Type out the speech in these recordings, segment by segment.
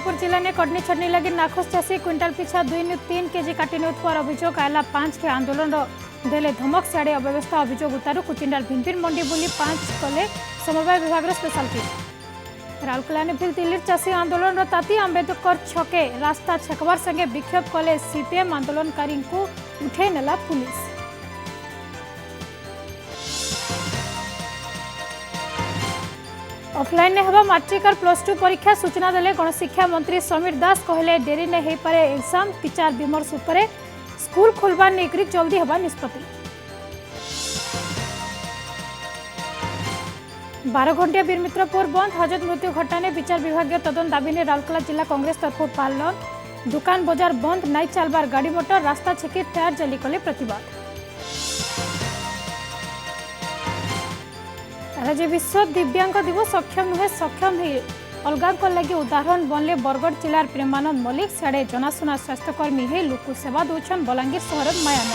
सम्बलपुर जिले में कटनी छटनी लगी नाखोश चाषी क्विंटाल पिछा 2 नु 3 केजी काटी नेउथवार अभियोग आयला 5 के आंदोलन देले धमक सियाड़े अव्यवस्था अभियोग उतारू कुचिंडार भिनभिन मंडी बुली 5 कले समवाय विभाग स्पेशल टीम राउरकेला ने फिर दिल्ली चाषी आंदोलन ताती आंबेडकर छके रास्ता छेकबार संगे विक्षोभ कले सीपीएम आंदोलनकारी को उठे नेला पुलिस। ऑफलाइन ने हवा मैट्रिक और +2 परीक्षा सूचना देले गणशिक्षा मंत्री समीर दास कहले डेरी ने हे पारे एग्जाम विचार विमर्श उपरे स्कूल खोलबार नेकरी जल्दी हवा निष्पत्ति। 12 घंटिया वीरमित्रपुर बंद हाजत मृत्यु घटना विचार विभाग तदन दाबी ने राउरकेला जिला कांग्रेस तरफ पालन दुकान बाजार बंद नाई चलबार गाड़ी मोटर रास्ता छेकी टायर जली कले प्रतिवाद। आज विश्व दिव्यांग दिवस सक्षम नुहे सक्षम ही अलगा लगी उदाहरण बनले बरगढ़ जिलार प्रेमानंद मल्लिक सियाड़े जनाशुना स्वास्थ्यकर्मी हे लोक सेवा दौन बलांगीर सहर मायान।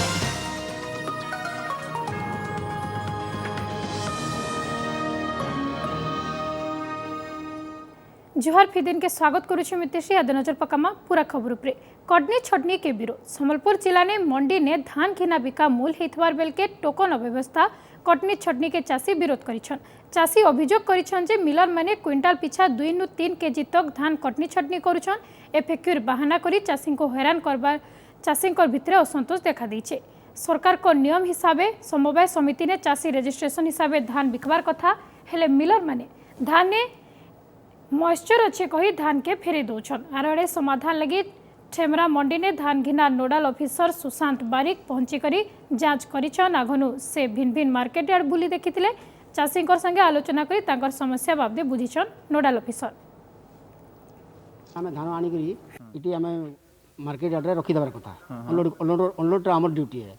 जुहार फिदिन के स्वागत करुछु मितेशी आदि नजर पकामा पूरा खबर उपरे कटनी छटनी के विरोध सम्बलपुर जिला ने मंडी ने धान घिना बिका मूल हेतवार बेल के टोकन अव्यवस्था कटनी छटनी के चाषी विरोध करिछन। चाषी अभियोग करिछन जे मिलर माने क्विंटाल पिछा 2 नु 3 केजी तक धान कटनी छटनी करुछन एफेक्यूर बहाना करी चाषी को हैरान करबार चाषी भितर असंतोष देखा देइछे। सरकार को नियम हिसाबे समवाय समिति ने चाषी रजिस्ट्रेशन हिसाबे धान बिकबार कथा हेले मिलर माने धान ने मॉइस्चर अच्छे कही धान के फेरी दौन आरड़े समाधान लगी ठेमरा मंडी ने धान घिना नोडाल ऑफिसर सुशांत बारिक पहुंची करी जांच करिछन। आघनु से भिन्न भिन्न मार्केट यार्ड बुली देखिथिले चाषी संगे आलोचना करी तांकर समस्या बाबदे बुझिछन नोडाल ऑफिसर। आमे धान आनी करी इटी आमे मार्केट यार्ड रे रखि देबार कथा अनलोड हमर ड्यूटी है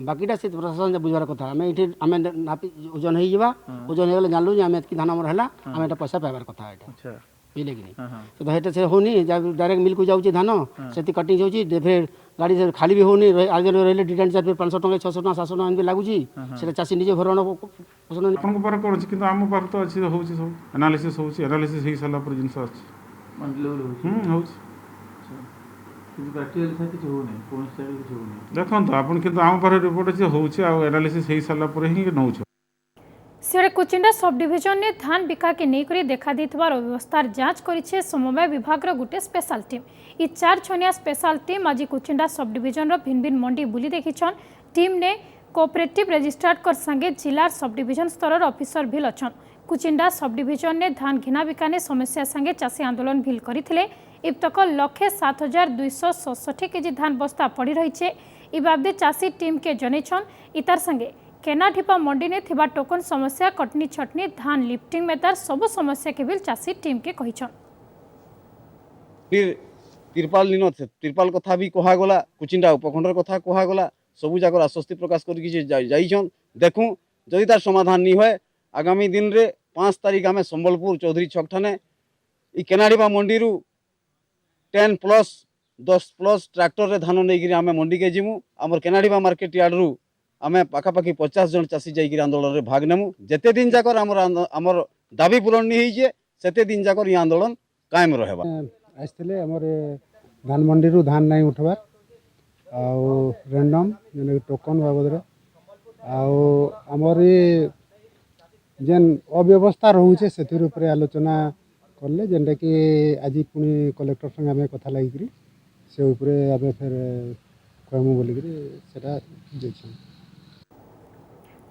बाकीटा से प्रशासन बुझबार कथा आमे इटी आमे नापी ओजन हे जिबा ओजन हेले जानलु जे आमे की धान हमर हला आमे एटा पैसा पाइबार कथा एटा अच्छा बिले कि नहीं तो हेटा से होनी डायरेक्ट मिल को जाउची धान सेति कटिंग जाउची फिर गाड़ी से खाली भी होनी आगे रहले डिटेल चार्ज 500 टका 600 टका 700 टका एन लागुची सेटा चासी निजे भरण पसंद आपन को पर करछि किंतु आम पर तो अछि होउची सब एनालिसिस होउची एनालिसिस हे साला पर जिंस अछि मंडल होउची प्रैक्टिकल था किछ हो नै कोन स्टाइल किछ हो नै देखन तो आपन किंतु आम पर रिपोर्ट अछि होउची आ एनालिसिस हे साला पर ही नउछ। सियाड़े कुचिंडा सब डिविजन ने धान बिका के नहीं करी देखा देथिबार अव्यवस्थार जांच करिछे समवाय विभाग रो गुटे स्पेशल टीम। ई 4 छनिया स्पेशल टीम आज कुचिंडा सब डिविजन रो भिन्न भिन्न मंडी बुली देखिछन। टीम ने कोऑपरेटिव रजिस्ट्रार कर संगे जिलार सब डिविजन स्तर ऑफिसर भी अछन। कुचिंडा सब डिविजन ने धान घिना बिका ने समस्या संगे चाषी आंदोलन भी करिथिले। इबतक 1,07,267 केजी धान बस्ता पड़ी रही इ बाबदे चाषी टीम के जनैछन। इतार संगे केनाढिपा मंडी ने थिबा टोकन समस्या कटनी छटनी धान लिफ्टिंग में तार सब समस्या के भी चाषी टीम के कहिछन। फिर तिरपाल निन तिरपाल कथा भी कहा गला कुचिंडा उपखंडर कथा कहा गला सबु जाकर आश्वस्ति प्रकाश करके जाइछन देखूं जदि तार समाधान नहीं होय आगामी दिन रे 5 तारीख आमे संबलपुर चौधरी छक ठाने इ केनाडीबा मंडी रु 10+10+ ट्रैक्टर रे धान नै गिरी आमे मंडी के जिमु हमर केनाडीबा मार्केट यार्ड रु आमे पाखापाखि 50 जन चाषी जाई गिरी आंदोलन रे भाग नेमु जेते दिन जाकर हमर दाबी पूरण नहीं होइजे सेते दिन जाकर इ आंदोलन कायम रहबा। आइसले हमर धान मंडी रु धान नहीं उठबार आ रैंडम जने टोकन बाबद रे आ हमर जेन अव्यवस्था रहउछे सेतिर ऊपर आलोचना करले जेंटा कि आज पुनी कलेक्टर संगे आमे कथा लागि करी से ऊपर आबे फिर कहमु बोली करी सेटा देछि।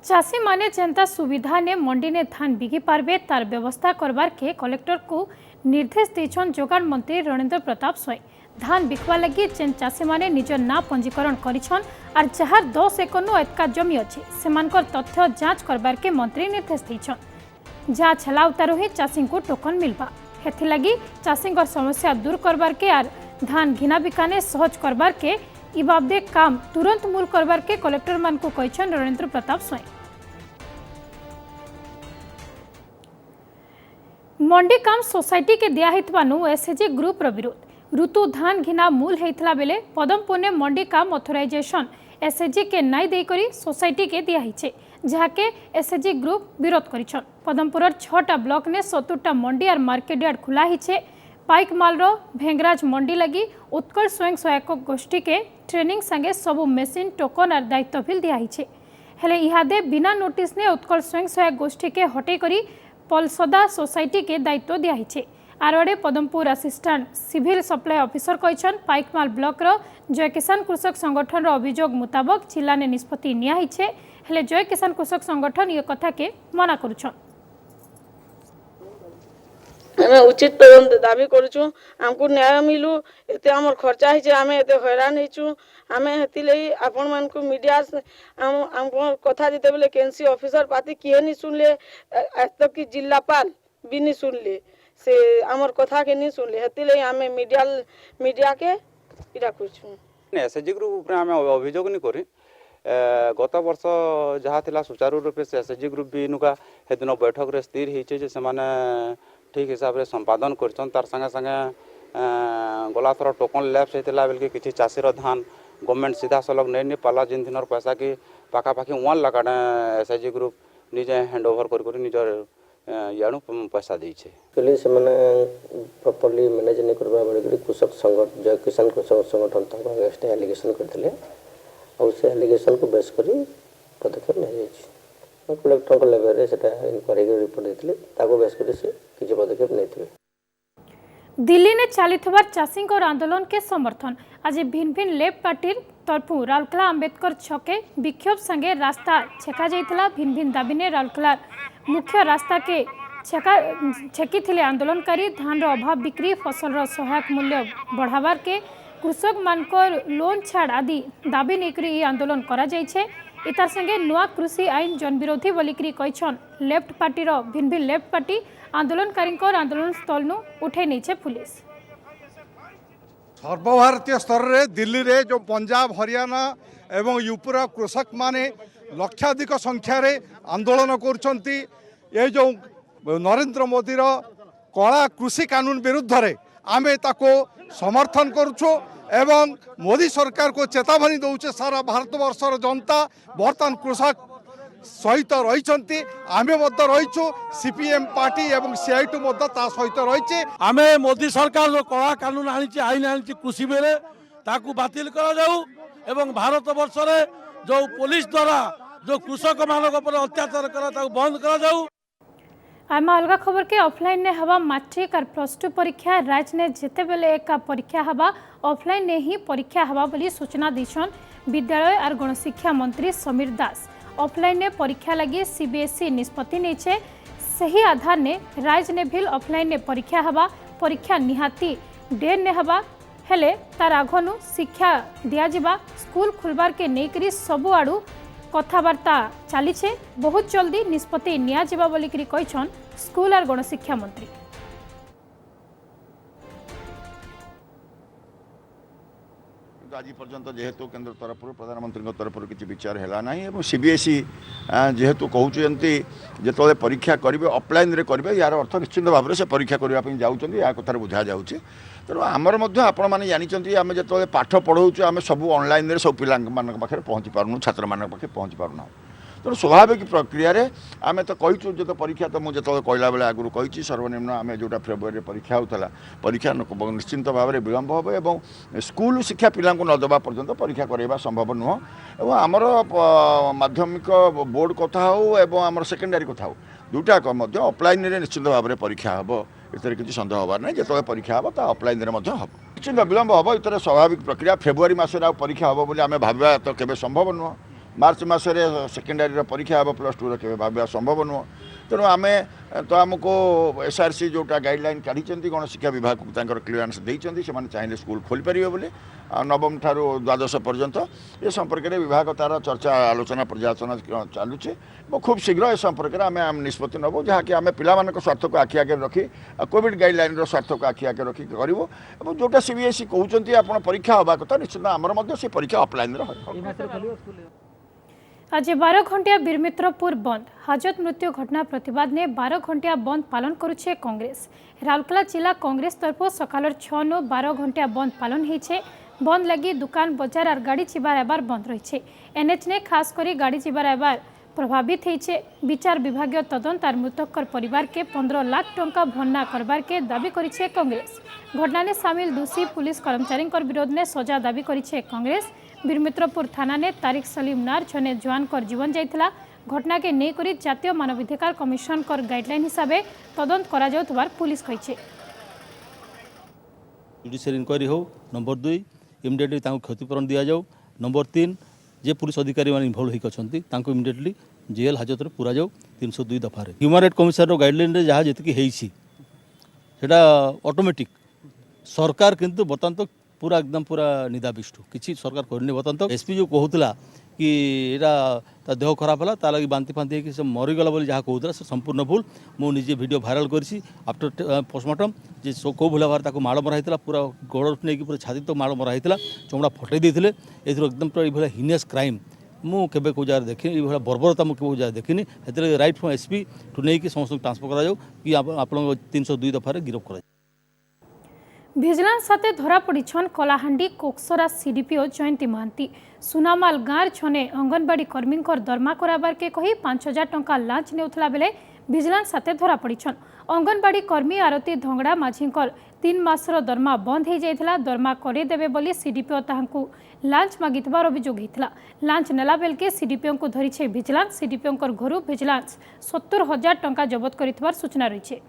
चाषी माने जनता सुविधा ने मंडी ने धान बिकी पारबे तार व्यवस्था करबार के कलेक्टर को निर्देश देछन जोगान मंत्री रणेंद्र प्रताप स्वयं। धान बिकवा लगी जेन चाषी माने निज ना पंजीकरण करिछन आर जहार 10 एकड़ नु एतका जमी अछि सेमानकर तथ्य जांच करबार के मंत्री निर्देश देछन। जा छला उतारो ही चाषी को टोकन मिलबा हेथि लगी चाषी समस्या दूर करबार के आर धान घिना बिकाने सहज करबार के इ बाबदे काम तुरंत मूल करबार के कलेक्टर मान को कहिछन रणेंद्र प्रताप स्वयं। मंडी काम सोसाइटी के दिया हितवानु एसएचजी ग्रुप रो विरोध ऋतु धान घिना मूल हेतला बेले पदमपुर ने मंडी काम ऑथराइजेशन एसएचजी के नाई देई करी सोसाइटी के दिया हिचे जहाँके एसएचजी ग्रुप विरोध करिछन। पदमपुर 6टा ब्लॉक ने 70टा मंडी और मार्केट यार्ड खुला हिचे पाइकमाल भेंगराज मंडी लगी उत्कल स्वयं सहायक गोष्ठी के ट्रेनिंग संगे सबू मेसीन टोकन और दायित्व भी दिखाई हेले इहादे बिना नोटिस ने उत्कल स्वयं सहायक गोष्ठी के हटे करी पलसदा सोसाइटी के दायित्व दिखाई आरआड़े Padampur assistant civil supply officer कहछन पाइकमाल ब्लॉक रो जय किसान कृषक संगठन रो अभियोग मुताबक जिला ने निष्पत्ति नियाहिछे हेले जय किसान कृषक संगठन ये कथा के मना करुछन। आमे उचित तदंत दाबी करूछु हमको न्याय मिलू एते हमर खर्चा हिचे आमे एते हैरान हिचु आमे हेति लई आपण मान को मीडिया हमको कथा दिते बेले केएनसी ऑफिसर पाती किए नि सुनले आज तक की जिलापाल भी नि सुनले से हमर कथा के नि सुनले हेति लई आमे मीडिया के इरा करछु एसएचजी ग्रुप ऊपर आमे अभियोग नि करी गत वर्ष जहाँ थिला सुचारू रूपे से एसएचजी ग्रुप भी नुका हेदिन बैठक रे स्थिर हिचे जे समाने ठीक हिसाब से संपादन करछन तार संगे संगे गला थर टोकन लैप्स होता बेल कि चाषीर धान गवर्नमेंट सीधा सलग नहीं पाला जिन दिन पैसा कि पाखापाखि 1 लाख एसएचजी ग्रुप निजे हैंड ओवर कर निजर याणु पैसा देछे पहले से माने प्रॉपर्ली मैनेज नहीं करबा बड़ी कृषक संगठन जय किसान कृषक संगठन तक अगेंस्ट एलिगेशन करथिले और से एलिगेशन को बेस करी पदक्षेप नहीं जाइए कलेक्टर लेवल रे सेटा इंक्वायरी रिपोर्ट देथिले ताको बेस करी से किछि पदक्षेप नहीं थे। दिल्ली ने चलीथिबार चाषी आंदोलन के समर्थन आज भिन्न भिन्न लेफ्ट पार्टी तरफु राउरकेला अंबेडकर छके विक्षोभ संगे रास्ता छेका जाइथिला भिन्न भिन्न दाबी ने राउरकेला मुख्य रास्ता के छेकी थिले आंदोलनकारी धान रो अभाव बिक्री फसल रो सहायक मूल्य बढ़ावार के कृषक मानकर लोन छाड़ आदि दाबी नेकरी ये आंदोलन करा जाइछे इतार संगे नुआ कृषि आईन जन विरोधी बोलिकरी कहछन लेफ्ट पार्टी रो भिन्न भिन्न लेफ्ट पार्टी आंदोलनकारी आंदोलन स्थल नु उठे नहीं पुलिस सर्वभारतीय स्तर रे दिल्ली रे जो पंजाब हरियाणा एवं यूपीर कृषक माने लक्षाधिक संख्यार आंदोलन कर जो नरेंद्र मोदीर कला कृषि कानून विरुद्ध रे आमे ताको समर्थन करुछो एवं मोदी सरकार को चेतावनी दौचे सारा भारत वर्षर जनता बर्तमान कृषक सहित रही आमे रहीचु सीपीएम पार्टी एवं सीआईटू सहित रही आमे मोदी सरकार जो कला कानून आनी आईन आनी कृषि बेले ताकू बातिल करा जाऊ एवं भारत वर्ष रे जो पुलिस द्वारा जो कृषक मानक पर अत्याचार करा ताकू बंद करा जाऊ। आम अलग खबर के ऑफलाइन ने हवा मैट्रिक और +2 परीक्षा राज्य ने जिते बेले एक परीक्षा हवा ऑफलाइन ने ही परीक्षा हवा बोली सूचना दीछन विद्यालय और गणशिक्षा मंत्री समीर दास ऑफलाइन ने परीक्षा लगी सीबीएसई निष्पत्ति नहीं सही आधार ने राज्य ने भी ऑफलाइन ने परीक्षा हवा परीक्षा निहाती डेर ने हवा हेले तार आघनु शिक्षा दिया स्कूल खुलबार के नेकरी सबु आड़ू कथबार्ता चली बहुत जल्दी निष्पत्ति नियाजिबा बोलिकरी कहछन स्कूल और गणशिक्षा मंत्री। आज पर्यंत जेहेतु केंद्र तरफ प्रधानमंत्री तरफ किसी विचार है ना सीबीएसई जेहेतु कहते जो परीक्षा करेंगे ऑफलाइन रे करेंगे यार अर्थ निश्चित भाव में से परीक्षा करने जाऊँच या कथार बुझा जाऊँच तेणु आमर आपण मैंने जानते आम जो पाठ पढ़ाऊँ आम सब ऑनलाइन सब पिला पाखे पहुँची पारूँ छात्र मान पाखे पहुँची पारूना तेणु स्वाभाविक प्रक्रिया आम तो कहीचु जो परीक्षा तो मुझे कहला बेले आगुरी कही सर्वनिम्न आम जोटा फेब्रुआरी परीक्षा होता परीक्षा निश्चिंत भाव में विलम्ब हम एवं स्कूल शिक्षा पिला नदेवा पर्यंत परीक्षा करवा संभव नुह और आमर माध्यमिक बोर्ड कथा हो एवं आमर सेकेंडरी कथा हो दुटाक ऑफलाइन रे निश्चित भाव में परीक्षा हम इतने किसी सन्देह हबार ना जो परीक्षा हम तो ऑफलाइन हम निश्चित विलम्ब हम इतने स्वाभाविक प्रक्रिया फेब्रुआरी मसरे परीक्षा हम बोली आम भावा तो केवे संभव नुह मार्च मसरे सेकेंडरी परीक्षा हम +2 के भाव संभव नुह तेणु आम तो आमको एसआरसी जोटा गाइडलाइन काढ़ी गणशिक्षा विभाग को क्लीयरेंस देते से चाहिए स्कूल खोल पारे बोले नवम ठारू द्वादश पर्यंत ये संपर्क में विभाग तार चर्चा आलोचना पर्यालोचना चलुचे खूब शीघ्र ए संपर्क में आम निष्पत्ति नबू जहाँकि आम पिला स्वार्थ को आखि आगे रखी कोविड गाइडलाइन स्वार्थ को आखि आगे रखी करूँ जोटा सीबीएसई कहते आप परीक्षा हवा कथा निश्चित आमर से परीक्षा ऑफलाइन आज 12 घंटिया बीरमित्रपुर बंद हाजत मृत्यु घटना प्रतिवाद ने 12 घंटिया बंद पालन करुछे कांग्रेस राउरकेला जिला कांग्रेस तरफ सकाल 6 नु 12 घंटिया बंद पालन होइछे बंद लगी दुकान बाजार और गाड़ी चिबार एबार बंद रही एनएच ने खास करी गाड़ी चिबार एबार प्रभावित होइछे। विचार विभागीय तदंत और मृतकर परिवार के 15 लाख टंका भन्ना करबार के दाबी करिछे कांग्रेस। घटना ने शामिल दोषी पुलिस कर्मचारी विरोध में सजा दाबी करिछे कांग्रेस। वीरमित्रपुर थाना ने तारिक सलीम नार छने जवान कर जीवन जाइथिला। घटना के नहीं करी जातीय मानवाधिकार कमिशन कर गाइडलाइन हिसाब से तदंत करा जाउथबार पुलिस कहिछे। जुडिशियल इंक्वायरी हो। नंबर 2 इमिडिएटली क्षतिपूरण दि जाऊ। नंबर 3 जे पुलिस अधिकारी मान इनवल्व होती इमिडिएटली जेल हाजत में पूरा जाऊ 302 दफार। ह्यूमन राइट कमिशन गाइडलाइन रे जहाँ जी ऑटोमेटिक सरकार किंतु बर्तमान तो पूरा एकदम पूरा निदाबिष्टु किसी सरकार करनी। बर्तमान तो एसपी जो कहूला कि एटा देह खराब है ताकि बांति फांति कि मरीगला बोली जहाँ कहूला से संपूर्ण भूल। मुझे वीडियो भाइराल करी आफ्टर पोस्टमार्टम जे कौ भूल भाव ताको माड़ मरा पूरा गोड़ नहीं पूरा छाती तो माड़ मरा चमड़ा फटई देते एकदम पूरा ये हिनियस क्राइम मुझे कौ जगह देखी ये बर्बरता मुझे कौ जगह देखनी। से राइट फ्रम एसपी ठू नहीं समस्त ट्रांसफर करा कि आप 302 दफार गिरफ कर। भिजिलांस साथे धरा पड़ीछन कलाहांडी कोकसरा सीडीपीओ जयंती महांती। सुनामाल गाँव छने अंगनवाड़ी कर्मी दरमा कराबार के कही 5000 टंका लांच नेउथला बेले भिजिलांस साथे धरा पड़ीछन। अंगनवाड़ी कर्मी आरती धंगड़ा माझी 3 मासर दरमा बंद हो जाइथिला। दरमा करे देबे बोली सीडीपीओ ताहांकु लांच मागितबार अभियोग होइथिला। लांच नेला बेलके सीडीपीओ को धरिछे भिजिलांस। सीडीपीओ घरु भिजिलांस 70,000 टंका जबत करितबार सूचना रहिछे।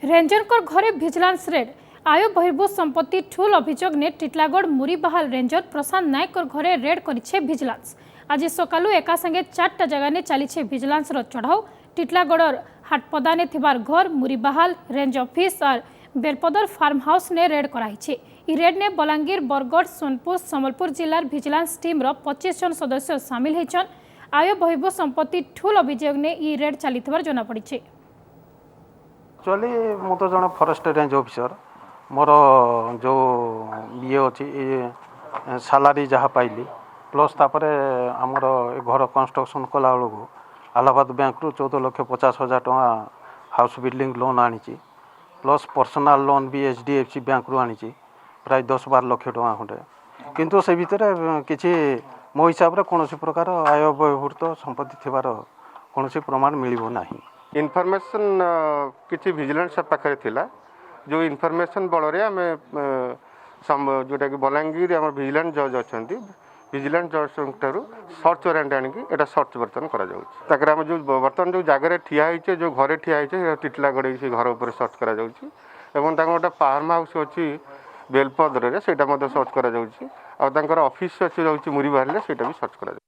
रेंजर घरे भिजिलांस रेड। आय बहिर्भूत संपत्ति ठूल अभियोग ने टिटलागढ़ मुरीबाहाल रेंजर प्रशांत नायक घरे रेड करिछे भिजिलांस। आज सकालू एका संगे 4टा जगह ने चलीछे भिजिलांस चढ़ाऊ। टिटलागढ़ हाटपदा ने थिबार घर, मुरीबाहाल रेंज ऑफिस और बेलपदर फार्म हाउस ने रेड कराइछे। इ रेड ने बलांगीर, बरगढ़, सोनपुर, सम्बलपुर जिलार भिजिलांस टीम रो 25 जन सदस्य शामिल होइछन। आय बहिर्भूत संपत्ति ठूल अभियोग ने इ रेड चलीथिबार जना पड़िछे। एक्चुअली मु तो जन फॉरेस्ट रेंज ऑफिसर मोर जो ये अच्छी सैलरी जहाँ पाइली प्लस तापरे आमर घर कंस्ट्रक्शन कला बेलू आलाहाबाद बैंक रु 14,50,000 टका हाउस बिल्डिंग लोन आनी प्लस पर्सनल लोन भी HDFC बैंक रु आनी प्राय 10-12 लाख टका खंडे। किंतु से भितर किसी मो हिसाब से कौन प्रकार आय बहिर्भूत संपत्ति थिबार कौन प्रमाण मिलिबो नाही। इनफॉरमेशन किसी विजिलेंस पाखे थिला जो इनफॉरमेशन बल आम जोटा कि बलांगीर आम विजिलेंस जज अच्छा विजिलेंस जज ठार सर्च वारंट आणिकी एटा सर्च बर्तन कर आम जो बर्तमान जो जगह ठिया जो घरे ठिया टिटलागढ़ से घर उपर सर्च कर गोटे फार्म हाउस अच्छी बेलपदर से सर्च कर ऑफिस अच्छी मुरीबाहाल से भी सर्च कर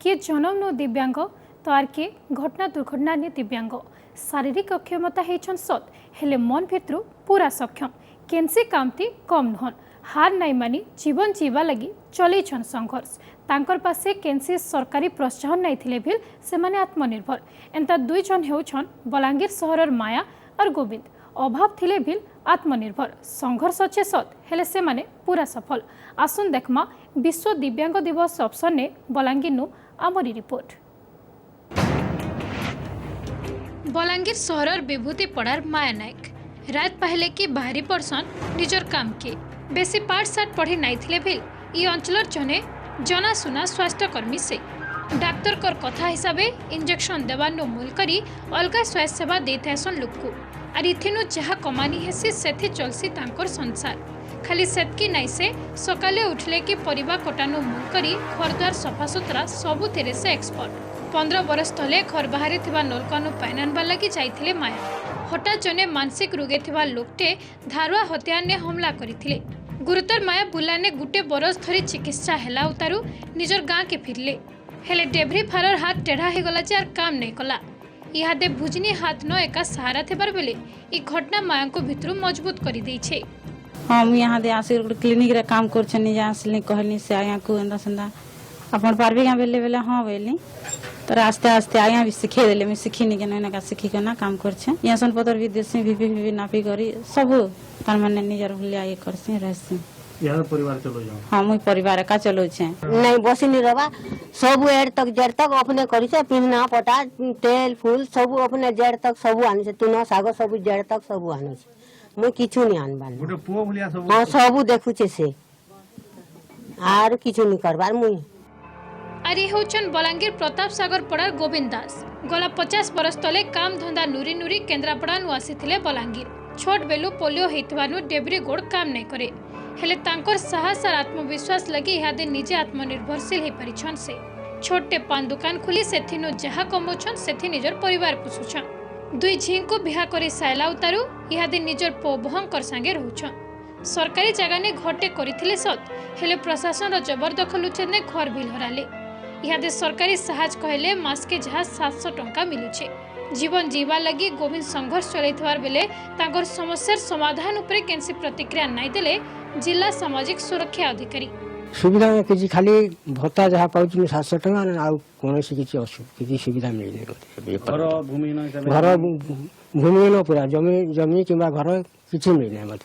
किए जन्म नो दिव्यांग तो आर के घटना दुर्घटना ने दिव्यांग। शारीरिक अक्षमता होइछन सत हेले मन भितरु पूरा सक्षम। केनसी कामती कम नुहन। हार नाई मानी जीवन जीवा लगी चलैछन संघर्ष। तांकर पासे केनसी सरकारी प्रोत्साहन नहीं थिले भी से माने आत्मनिर्भर। एंता 2 जन हेउछन बलांगीर सहरर माया और गोविंद। अभाव थिले भी आत्मनिर्भर। संघर्ष अच्छे सत हेले से माने पूरा सफल। आसुन देखमा विश्व दिव्यांग दिवस अवसर ने बलांगीर नु आमरी रिपोर्ट। बलांगीर सहरर विभूति पड़ार माया नायक रात पहले की बाहरी पर्सन निजर काम के बेसी पाठ साठ पढ़ी नाइथिले भी ई अंचलर जने जनाशुना स्वास्थ्यकर्मी से डाक्तर कर कथा हिसाबे इंजेक्शन देवानो मूल करी अलगा स्वास्थ्य सेवा देथासन लोक को आर इथेनु जहा कमानी हेसी सेथि चलसी तांकर संसार। खाली सेतकी नाई से सकाले उठले कि परिवा कटानो मूल करी घरद्वार सफा सुतरा सबुथिरे से एक्सपर्ट। 15 बरस तले घर बाहर थिबा नलकानु पाइन आनबा लगी जाइथिले माया। हठात जने मानसिक रोगे थिबा लोकटे धारुआ हत्यार ने हमला करिथिले। गुरुतर माया बुलाने गुटे बरस धरी चिकित्सा हेला उतारू निजर गाँ के फिरले हेले डेभरी फारर हाथ टेढ़ा हो गला जार काम नहीं कला। इहादे भुजनी हाथ न एका सहारा थिबार बेले ई घटना माया को भितरु मजबूत करी देइछे। हम यहाँ दे आसी क्लिनिक रे काम करछनी जा असली कहनी से आया को अंदा संदा अपन पारबी गां बेले बेले हां बेली तो आस्ते आस्ते आया भी सिखे देले मैं सिखिनी के ना का सिखी के ना काम करछे। यहाँ सन पतर विदेशी वीपी नापी करी सब तार माने निजर भलिया ये करसी रहसी। यहाँ परिवार चलो जाओ। हाँ मुई परिवार का चलो छे नहीं बसी नहीं रवा सब एड तक जेड तक अपने करी से पिन्ना पटा तेल फूल सब अपने जेड तक सब आनी से तुना साग सब जेड तक सब आनी से मुई किछु नहीं आनबान गोटे पुओ भलिया सब हां सब देखु छे से आर किछु नहीं करबार मुई। आरी होचन बलांगीर प्रताप सागर पड़ार गोविंद दास गला 50 बरस तले काम धंदा नुरी नुरी केन्द्रापड़ा नु आसीथिले बलांगीर। छोट बेलू पोलियो हेतवानु डेबरी गोड़ काम नहीं करे हेले तांकर साहस और आत्मविश्वास लगी इहादे निजे आत्मनिर्भरशील हो पारिछन से। छोटे पान दुकान खुली सेथिनु जहा कमौछन सेथि निजर परिवार पोषुछन। दुई झी को बिहा करी सायला उतारू इहादे निजर पो बहंकर संगे रहुछन। सरकारी जगह ने घटे करिथिले सत हेले प्रशासन रो जबरदखल उछेने घर बिल हराले। इहादे सरकारी साहाज कहले मास के जहा 700 टंका मिलुछे। जीवन जीवा लगी गोविंद संघर्ष चलैथवार बेले तांकर समस्यार समाधान उपरे केनसी प्रतिक्रिया नाइ देले जिला सामाजिक सुरक्षा अधिकारी। सुविधा किसी खाली भत्ता जहाँ पाँच 700 टका कौन किसी सुविधा मिलने घर भूमिहीन पूरा जमी जमी कि घर किसी मिलने मत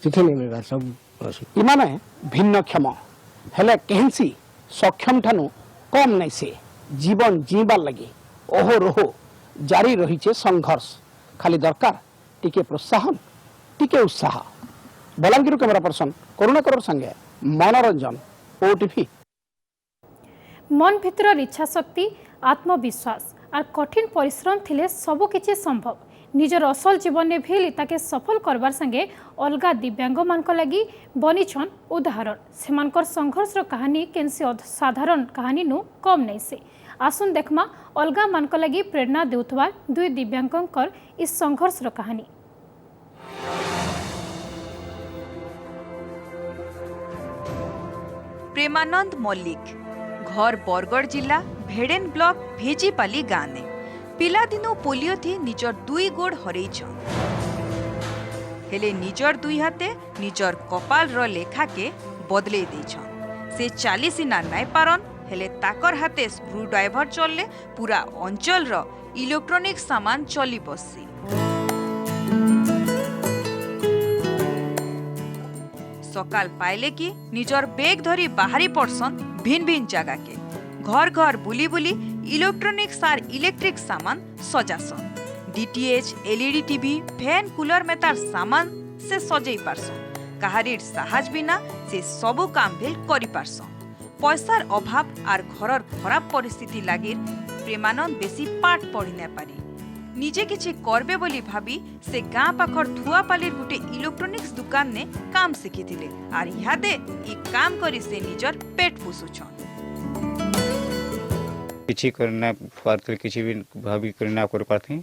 किसी नहीं मिलवा सब इमाने भिन्नक्षम हेले केहसी सक्षम ठानु कम नहीं से जीवन जीवार लगी ओहो जारी रही संघर्ष खाली दरकार टिके प्रोत्साहन टिके उत्साह। बलांगीर कैमरा पर्सन करुणाकर संगे मनोरंजन ओटीवी। मन भितर इच्छा शक्ति आत्मविश्वास और कठिन परिश्रम थिले सबु किछि संभव। निजर असल जीवन में भी लिताके सफल करबार संगे अलगा दिव्यांग मानक लगी बनीछन उदाहरण। सेमानकर संघर्ष कहानी केनसी साधारण कहानी नु कम नहीं से। आसुन देखमा अलगा मानक लगी प्रेरणा देउथवार दुई दिव्यांगकर इस संघर्ष कहानी। प्रेमानंद मल्लिक घर बरगढ़ जिला भेडेन ब्लॉक भेजीपाली गाँव ने पिलादिनु पोलियो थी निजर दुई गोड़ हरैछन हेले निजर दुई हाथे निजर कपाल रो लेखा के बदले देछन। से 40 सिना नाइ पारन हेले ताकर हाथे स्क्रू ड्राइवर चलले पूरा अंचल रो इलेक्ट्रॉनिक सामान चली बसी। सकाल पाइले कि निजर बेग धरी बाहरी पड़सन भिन्न भिन्न जगह के घर घर बुली बुली इलेक्ट्रॉनिक सार इलेक्ट्रिक सामान सजासन। DTH LED TV fan cooler में तार सामान से सजई पारसन। कहारीर साहाज बिना से सबु काम भेल करि पारसन। पैसार अभाव आर घरर खराब परिस्थिति लागिर प्रेमानंद बेसी पाठ पढ़ी न पारी। निजे किछि करबे बोली भाबी से गाँ पाखर थुआपालीर गुटे इलेक्ट्रॉनिक्स दुकान ने काम शिखिथिले आर इहादे ई काम करी से निजर पेट पोषुछन। किछि करना पारथि किछि भी भाभी करना कर पारथि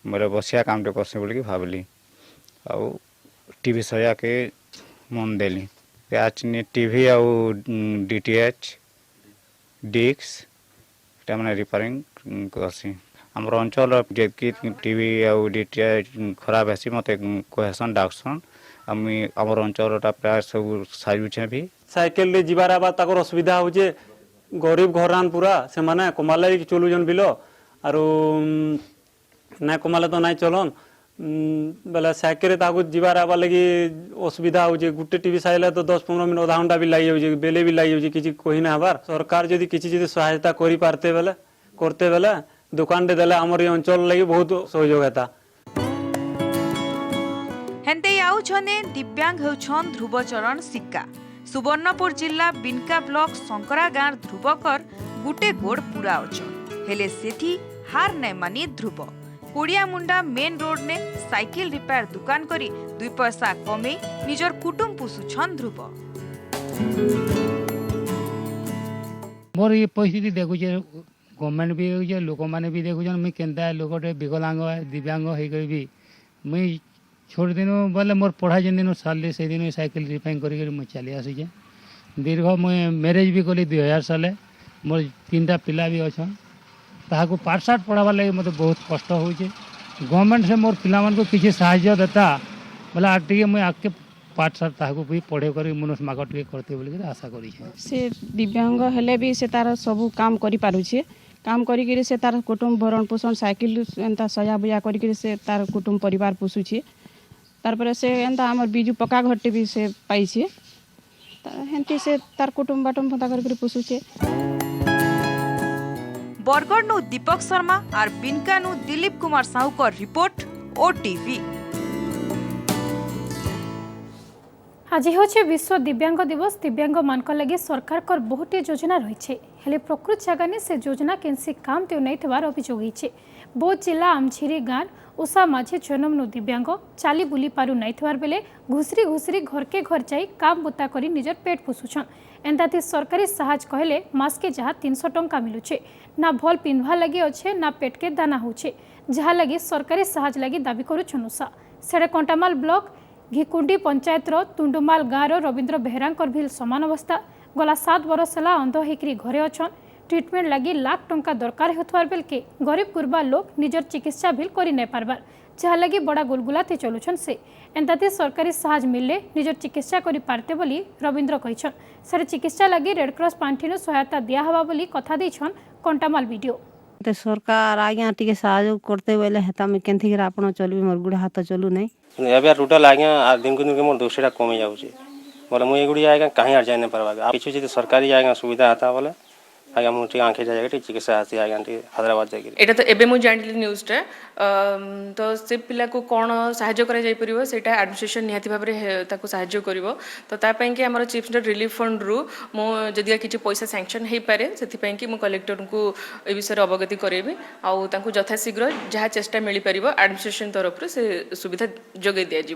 मोर बसिया काम टे करसे बोली भाबली आ टीवी सया के मन देली प्याच ने टीवी आ डीटीएच डिक्स ता माने रिपेयरिंग करसी। हमर अंचल जेकी टीवी आ डीटीएच खराब हेसी मते कहसन डाक्सन आमी हमर अंचलटा प्राय सब साजुछे भी साइकिल रे जिबार आबा ताकर असुविधा होजे। गरीब घरान पूरा से माने कमाले चलुजन बिल आरो ना कमाले तो नाइ चलन बेला साइकिल रे ताको जिबार आबा लगी असुविधा होजे। गुटे टीवी साइले तो 10-15 मिनट आधा घंटा भी लागि होजे बेले भी लागि होजे किछि कहि ना हबार। सरकार जदी किछि जदी सहायता करि पारते बेले करते बेले दुकान रे देले हमर ई अंचल लगी बहुत सहयोग हेता। हेंते आउ छने दिव्यांग होछन ध्रुवचरण सिक्का। सुवर्णपुर जिला बिनका ब्लॉक शंकरा गाँव ध्रुवकर गुटे गोड़ पूरा अचन हेले सेठी हार नै मानी ध्रुव कोड़िया मुंडा मेन रोड ने साइकिल रिपेयर दुकान करी 2 पैसा कमे निजर कुटुंब पोषुछन ध्रुव। मोर ये परिस्थिति देखु जे गवर्नमेंट भी जे लोक माने भी देखु जन मैं केनता लोकटे विकलांग दिव्यांग हे गई भी मैं छोड़ दिन बोले मोर पढ़ा जेन दिन साल से दिन साइकिल रिपेयरिंग करी मैं चली आसी दीर्घ मुझे मैरेज भी कली 2000 साले मोर 3टा पिला भी अच्छा ताको पाठ साठ पढ़ाबार लगे मत बहुत कष्ट हो गवर्नमेंट से मोर पिला को किसी साहाय्य देता बोले आगे मुझे आगे पाठ साठ ताको भी पढ़े कर मनुष्य मागट करते बोल आशा करी से दिव्यांग हेले भी से तार सब काम करि पारुछे काम करी से तार कुटुंब भरण पोषण साइकिल एंता सजा बुया करी से तार कुटुंब परिवार पोषुछे। तारपर से एंता हमर बिजू पक्का घरटे भी से पाइछे हेंती से तार कुटुंब बाटुंब फंता करके पोषुछे। बरगढ़ नु दीपक शर्मा और बिनका नु दिलीप कुमार साहू का रिपोर्ट ओटीवी। आज हूँ विश्व दिव्यांग दिवस। दिव्यांग मान लगे सरकार कर बहुटे योजना रही है, प्रकृत जगह से योजना केनसी काम तो नहीं थवार अभियोग होती। बौद्ध जिला आमझिरी गाँव उषा माझी जन्मनु दिव्यांग चाली बुली पारु नहीं थवार बेले घुसरी घुसरी घर के घर जाई काम बुता करी निजर पेट पोषुछन। एंदाती सरकारी साहाज कहले मास के जहाँ 300 टंका मिलुछे, ना भल पिंधवा लगी अच्छे ना पेट के दाना होछे, जहाँ लगी सरकारी साहाज लगी दाबी करुछन उषा। सेडे कंटामाल ब्लॉक घिकुंडी पंचायत तुंडुमाल गाँव रवींद्र बेहरा भी समान अवस्था। गला 7 बरस है अंध होकर घरे अच्छन। ट्रिटमेंट लगी लाख टंका दरकार होथवार बेल के गरीब गुरबा लोग निजर चिकित्सा भी करि नहीं पारबार, जहाँ लगी बड़ा गुलगुलाते चलुछन से। एंताते सरकारी साहाज मिलले निजर चिकित्सा करि पारते बोली रवींद्र कहिछन। सारे चिकित्सा लगी रेडक्रॉस पांठिनु सहायता दिया हवा बोली कथा देछन कंटामाल वीडियो। तो सरकार आज्ञा टिके सहयोग करते बोले हेता में केनथि के आपण चलबी मोर गुडा हाथ चलू नहीं एबे टोटल आज्ञा दिन को मोर 200 कमी जाउछे बोले मु एगुडी आज्ञा कहीं आर जाय न परबा किछु जे सरकारी आज्ञा सुविधा आता बोले आज्ञा मु टी आंखे जाय के चिकित्सा आसी आज्ञा टी हैदराबाद जाय के एटा तो एबे मु जानली न्यूज़ टे तो से पिला को कोन सहायता करा जाय परिबो सेटा एडमिनिस्ट्रेशन निहाती भाबरे ताको सहायता करिवो। तो ता पई कि हमर चीफ मिनिस्टर रिलीफ फंड रु मु जदिया किछि पैसा सैंक्शन हे पारे सेति पई कि मु कलेक्टर को ए विषय अवगति करेबी आ तांको यथाशीघ्र जहा चेष्टा मिली परिबो एडमिनिस्ट्रेशन तरफ से सुविधा जोगे दिया जीवो।